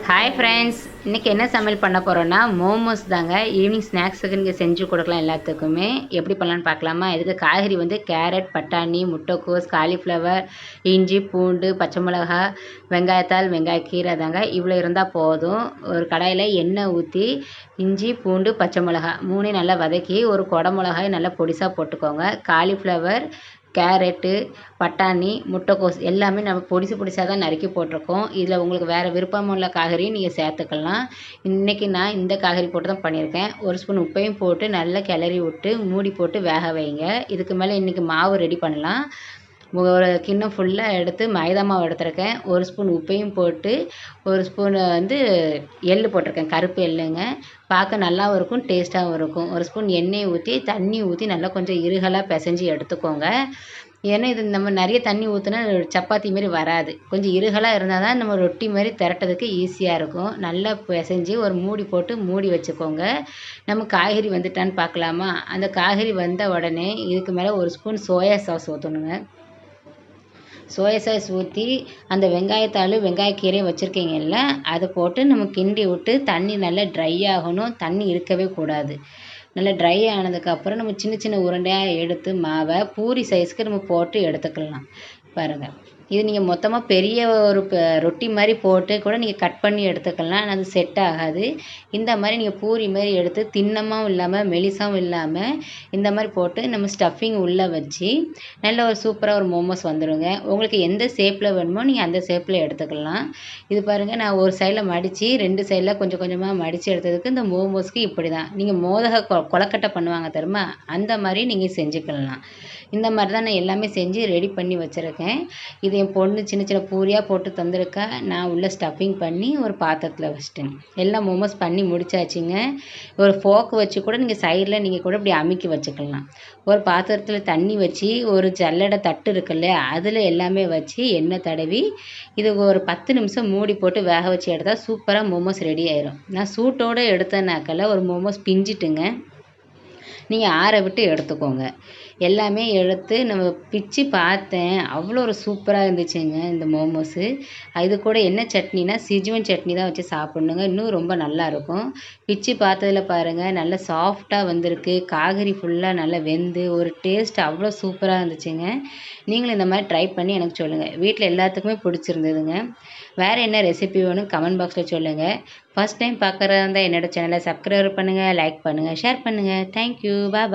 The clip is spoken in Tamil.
ஹாய் ஃப்ரெண்ட்ஸ், இன்றைக்கி என்ன சமையல் பண்ண போகிறோன்னா மோமோஸ் தாங்க. ஈவினிங் ஸ்நாக்ஸுக்கு நீங்கள் செஞ்சு கொடுக்கலாம் எல்லாத்துக்குமே. எப்படி பண்ணலான்னு பார்க்கலாமா? இதுக்கு காய்கறி வந்து கேரட், பட்டாணி, முட்டைக்கோஸ், காலிஃப்ளவர், இஞ்சி, பூண்டு, பச்சை மிளகா, வெங்காயத்தாள், வெங்காயக்கீரை தாங்க. இவ்வளோ இருந்தால் போதும். ஒரு கடாயில் எண்ணெய் ஊற்றி இஞ்சி, பூண்டு, பச்சை மிளகா 3 நல்லா வதக்கி ஒரு குடை மிளகாய் நல்லா பொடிசாக போட்டுக்கோங்க. காலிஃப்ளவர், கேரட்டு, பட்டாணி, முட்டைக்கோஸ் எல்லாமே நம்ம பொடிசாக தான் நறுக்கி போட்டிருக்கோம். இதில் உங்களுக்கு வேறு விருப்பம் உள்ள காய்கறியும் நீங்கள் சேர்த்துக்கலாம். இன்றைக்கி நான் இந்த காய்கறி போட்டு தான் பண்ணியிருக்கேன். ஒரு ஸ்பூன் உப்பையும் போட்டு நல்லா கிளறி விட்டு மூடி போட்டு வேக வைங்க. இதுக்கு மேலே இன்றைக்கி மாவு ரெடி பண்ணலாம். ஒரு கிண்ணம் ஃபுல்லாக எடுத்து மைதா மாவு எடுத்துருக்கேன். ஒரு ஸ்பூன் உப்பையும் போட்டு ஒரு ஸ்பூன் வந்து எள்ளு போட்டிருக்கேன், கருப்பு எள்ளுங்க. பார்க்க நல்லாவும் இருக்கும், டேஸ்ட்டாகவும் இருக்கும். ஒரு ஸ்பூன் எண்ணெய் ஊற்றி தண்ணி ஊற்றி நல்லா கொஞ்சம் இருகலாக பிசைஞ்சு எடுத்துக்கோங்க. ஏன்னா இது நம்ம நிறைய தண்ணி ஊற்றினா சப்பாத்தி மாரி வராது. கொஞ்சம் இருகலாக இருந்தால் தான் நம்ம ரொட்டி மாதிரி திரட்டுறதுக்கு ஈஸியாக இருக்கும். நல்லா பிசைஞ்சு ஒரு மூடி போட்டு மூடி வச்சுக்கோங்க. நம்ம காய்கறி வந்துட்டான்னு பார்க்கலாமா? அந்த காய்கறி வந்த உடனே இதுக்கு மேலே ஒரு ஸ்பூன் சோயா சாஸ் ஊற்றணுங்க. சோயா சாஸ் ஊற்றி அந்த வெங்காயத்தாள், வெங்காயக்கீரையும் வச்சுருக்கீங்கல்ல, அதை போட்டு நம்ம கிண்டி விட்டு தண்ணி நல்லா ட்ரை ஆகணும். தண்ணி இருக்கவே கூடாது. நல்லா ட்ரை ஆனதுக்கப்புறம் நம்ம சின்ன சின்ன உருண்டையாக எடுத்து மாவை பூரி சைஸ்க்கு நம்ம போட்டு எடுத்துக்கலாம். பாருங்கள், இது நீங்கள் மொத்தமாக பெரிய ஒரு ரொட்டி மாதிரி போட்டு கூட நீங்கள் கட் பண்ணி எடுத்துக்கலாம். ஆனால் அது செட் ஆகாது. இந்த மாதிரி நீங்கள் பூரி மாதிரி எடுத்து தின்னமாவும் இல்லாமல் மெலிசாவும் இல்லாமல் இந்த மாதிரி போட்டு நம்ம ஸ்டஃபிங் உள்ளே வச்சு நல்ல ஒரு சூப்பராக ஒரு மோமோஸ் வந்துடுங்க. உங்களுக்கு எந்த ஷேப்பில் வேணுமோ நீங்கள் அந்த ஷேப்பில் எடுத்துக்கலாம். இது பாருங்கள், நான் ஒரு சைடில் மடித்து 2 சைடில் கொஞ்சம் கொஞ்சமாக மடித்து எடுத்ததுக்கு இந்த மோமோஸ்க்கு இப்படி தான். நீங்கள் மோதக கொலக்கட்டை பண்ணுவாங்க தெரியுமா, அந்த மாதிரி நீங்கள் செஞ்சுக்கலாம். இந்த மாதிரி தான் நான் எல்லாமே செஞ்சு ரெடி பண்ணி வச்சுருக்கேன். இது என் பொண்ணு சின்ன சின்ன பூரியாக போட்டு தந்திருக்கா. நான் உள்ளே ஸ்டஃபிங் பண்ணி ஒரு பாத்திரத்தில் வச்சிட்டேன். எல்லாம் மோமோஸ் பண்ணி முடிச்சாச்சுங்க. ஒரு ஃபோக்கு வச்சு கூட நீங்கள் சைடில் நீங்கள் கூட இப்படி அமுக்கி வச்சுக்கலாம். ஒரு பாத்திரத்தில் தண்ணி வச்சு ஒரு ஜல்லடை தட்டு இருக்குல்ல, அதில் எல்லாமே வச்சு எண்ணெய் தடவி இது ஒரு 10 நிமிஷம் மூடி போட்டு வேக வச்சு எடுத்தால் சூப்பராக மோமோஸ் ரெடி ஆயிரும். நான் சூட்டோடு எடுத்தேனாக்கல ஒரு மோமோஸ் பிஞ்சிட்டுங்க. நீங்கள் ஆற விட்டு எடுத்துக்கோங்க. எல்லாமே எடுத்து நம்ம பிச்சு பார்த்தேன். அவ்வளோ ஒரு சூப்பராக இருந்துச்சுங்க இந்த மோமோஸு. இது கூட என்ன சட்னினா சிஜுவன் சட்னி தான் வச்சு சாப்பிட்ணுங்க. இன்னும் ரொம்ப நல்லாயிருக்கும். பிச்சு பார்த்ததில் பாருங்கள், நல்லா சாஃப்டாக வந்திருக்கு. காய்கறி ஃபுல்லாக நல்லா வெந்து ஒரு டேஸ்ட் அவ்வளோ சூப்பராக இருந்துச்சுங்க. நீங்களும் இந்த மாதிரி ட்ரை பண்ணி எனக்கு சொல்லுங்கள். வீட்டில் எல்லாத்துக்குமே பிடிச்சிருந்ததுங்க. வேறு என்ன ரெசிபி வேணும் கமெண்ட் பாக்ஸில் சொல்லுங்கள். ஃபஸ்ட் டைம் பார்க்குறதா இருந்தால் என்னோடய சேனலை சப்ஸ்கிரைப் பண்ணுங்கள், லைக் பண்ணுங்கள், ஷேர் பண்ணுங்கள். தேங்க்யூ. பாய்.